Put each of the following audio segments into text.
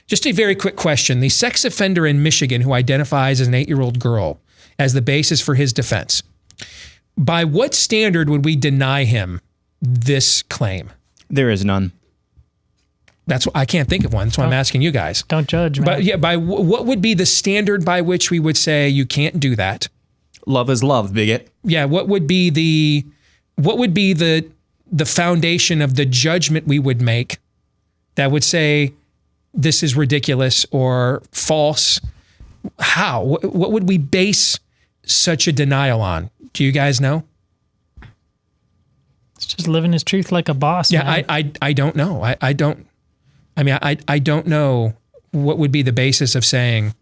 Just a very quick question. The sex offender in Michigan who identifies as an 8-year-old girl as the basis for his defense, by what standard would we deny him this claim? There is none. That's what I can't think of one. That's why I'm asking you guys. Don't judge, man. But yeah, by what would be the standard by which we would say you can't do that? Love is love, bigot. Yeah, what would be the foundation of the judgment we would make that would say this is ridiculous or false? How? What would we base such a denial on? Do you guys know? It's just living his truth like a boss. Yeah, man. I don't know. I don't know what would be the basis of saying,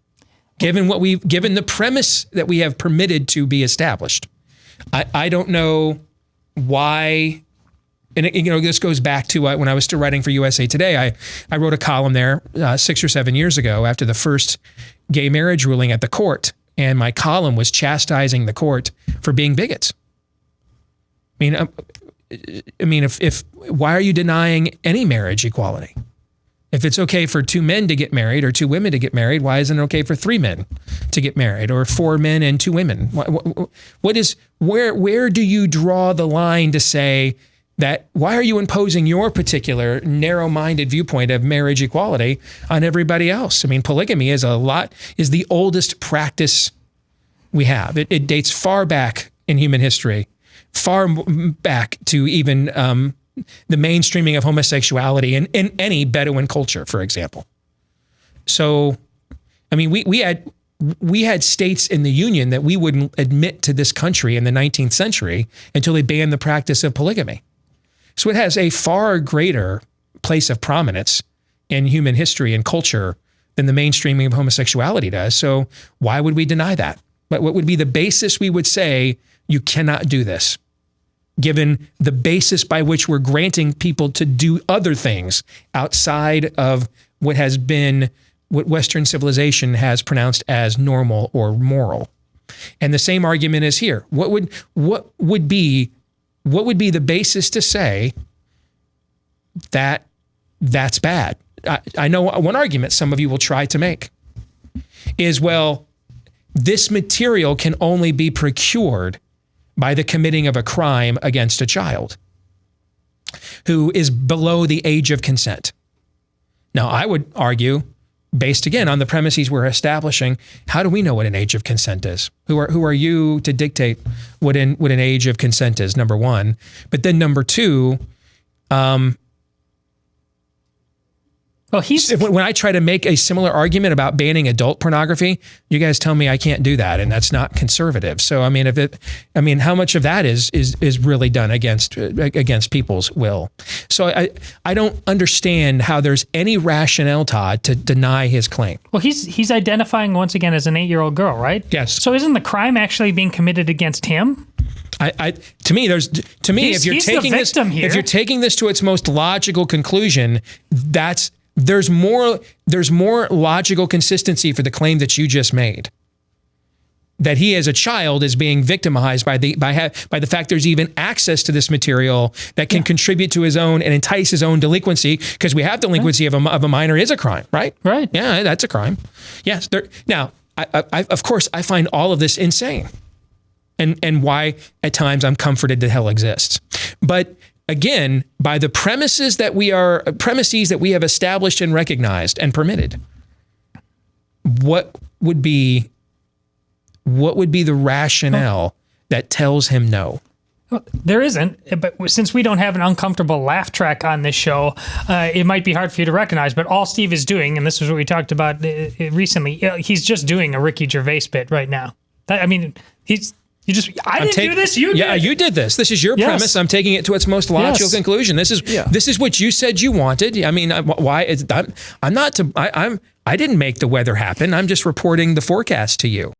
given the premise that we have permitted to be established. I don't know why. And this goes back to when I was still writing for USA Today. I wrote a column there 6 or 7 years ago after the first gay marriage ruling at the court, and my column was chastising the court for being bigots. I mean, if why are you denying any marriage equality? If it's okay for 2 men to get married or 2 women to get married, why isn't it okay for 3 men to get married or 4 men and 2 women? Where do you draw the line to say that? Why are you imposing your particular narrow-minded viewpoint of marriage equality on everybody else? I mean, polygamy is the oldest practice we have. It dates far back in human history, far back to even the mainstreaming of homosexuality in any Bedouin culture, for example. So, I mean, we had states in the Union that we wouldn't admit to this country in the 19th century until they banned the practice of polygamy. So it has a far greater place of prominence in human history and culture than the mainstreaming of homosexuality does. So why would we deny that? What would be the basis we would say you cannot do this, given the basis by which we're granting people to do other things outside of what Western civilization has pronounced as normal or moral? And the same argument is here. What would be the basis to say that that's bad? I know one argument some of you will try to make is, well, this material can only be procured by the committing of a crime against a child who is below the age of consent. Now, I would argue, based again on the premises we're establishing, how do we know what an age of consent is? Who are you to dictate what an age of consent is, number one? But then number two, when I try to make a similar argument about banning adult pornography, you guys tell me I can't do that, and that's not conservative. So I mean, how much of that is really done against people's will? So I don't understand how there's any rationale, Todd, to deny his claim. Well, he's identifying once again as an 8-year-old girl, right? Yes. So isn't the crime actually being committed against him? If you're taking this to its most logical conclusion, there's more logical consistency for the claim that you just made, that he as a child is being victimized by the fact there's even access to this material that can contribute to his own and entice his own delinquency, because we have delinquency of a minor is a crime, right? Right. Yeah, that's a crime. Yes. Now, of course, I find all of this insane, and why at times I'm comforted that hell exists, but. Again, by the premises that we have established and recognized and permitted, what would be the rationale that tells him no? Well, there isn't, but since we don't have an uncomfortable laugh track on this show, it might be hard for you to recognize, but all Steve is doing, and this is what we talked about recently, he's just doing a Ricky Gervais bit right now. I didn't do this. You did. Yeah, you did this. This is your premise. I'm taking it to its most logical conclusion. This is what you said you wanted. I mean, why? I didn't make the weather happen. I'm just reporting the forecast to you.